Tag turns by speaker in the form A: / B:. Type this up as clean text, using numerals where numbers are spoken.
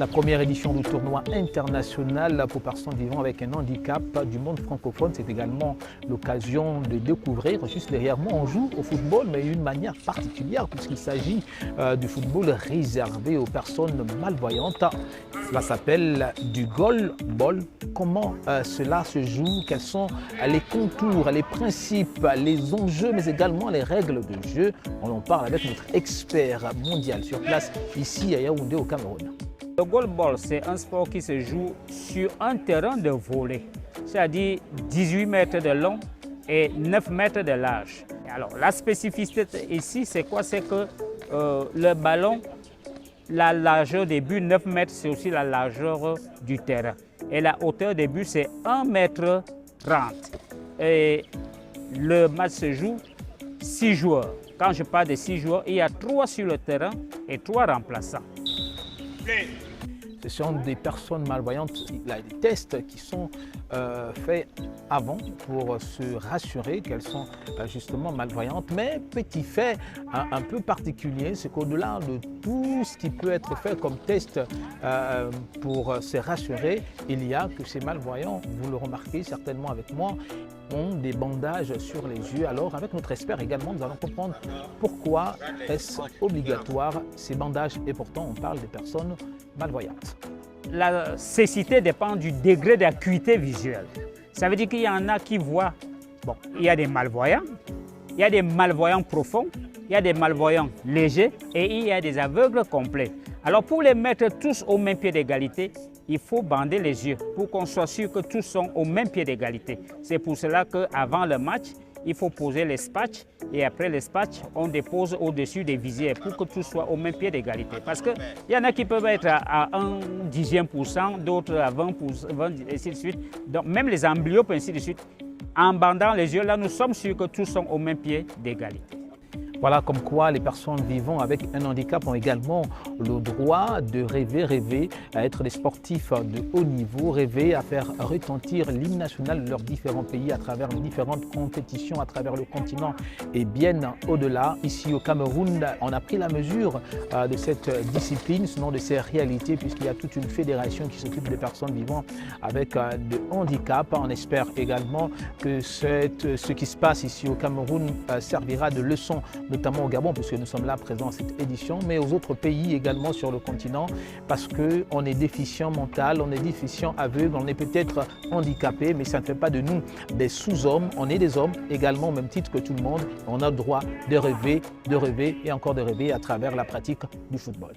A: la première édition du tournoi international pour personnes vivant avec un handicap du monde francophone. C'est également l'occasion de découvrir, juste derrière moi, on joue au football, mais d'une manière particulière puisqu'il s'agit du football réservé aux personnes malvoyantes. Cela s'appelle du goalball. Comment cela se joue? Quels sont les contours, les principes, les enjeux, mais également les règles de jeu? On en parle avec notre expert mondial sur place ici à Yaoundé au Cameroun.
B: Le goalball, c'est un sport qui se joue sur un terrain de volley, c'est-à-dire 18 mètres de long et 9 mètres de large. Alors, la spécificité ici, c'est quoi? C'est que le ballon, la largeur des buts, 9 mètres, c'est aussi la largeur du terrain. Et la hauteur des buts, c'est 1 mètre 30. Et le match se joue 6 joueurs. Quand je parle de 6 joueurs, il y a 3 sur le terrain et 3 remplaçants.
A: Ce sont des personnes malvoyantes. Il y a des tests qui sont faits avant pour se rassurer qu'elles sont justement malvoyantes. Mais petit fait un peu particulier, c'est qu'au-delà de tout ce qui peut être fait comme test pour se rassurer, il y a que ces malvoyants, vous le remarquez certainement avec moi, ont des bandages sur les yeux. Alors avec notre expert également, nous allons comprendre pourquoi est-ce obligatoire ces bandages et pourtant on parle des personnes malvoyantes.
B: La cécité dépend du degré d'acuité visuelle. Ça veut dire qu'il y en a qui voient, bon, il y a des malvoyants, il y a des malvoyants profonds, il y a des malvoyants légers et il y a des aveugles complets. Alors pour les mettre tous au même pied d'égalité, il faut bander les yeux pour qu'on soit sûr que tous sont au même pied d'égalité. C'est pour cela qu'avant le match, il faut poser les spatchs et après les spatchs, on dépose au-dessus des visières pour que tout soit au même pied d'égalité. Parce qu'il y en a qui peuvent être à 1/10%, d'autres à 20%, et ainsi de suite. Donc même les amblyopes, ainsi de suite. En bandant les yeux, là, nous sommes sûrs que tous sont au même pied d'égalité.
A: Voilà comme quoi les personnes vivant avec un handicap ont également le droit de rêver à être des sportifs de haut niveau, rêver à faire retentir l'hymne national de leurs différents pays à travers les différentes compétitions à travers le continent et bien au-delà. Ici au Cameroun, on a pris la mesure de cette discipline, sinon de ces réalités, puisqu'il y a toute une fédération qui s'occupe des personnes vivant avec de handicap. On espère également que ce qui se passe ici au Cameroun servira de leçon, notamment au Gabon, puisque nous sommes là présents à cette édition, mais aux autres pays également sur le continent, parce qu'on est déficient mental, on est déficient aveugle, on est peut-être handicapé, mais ça ne fait pas de nous des sous-hommes. On est des hommes également au même titre que tout le monde. On a le droit de rêver et encore de rêver à travers la pratique du football.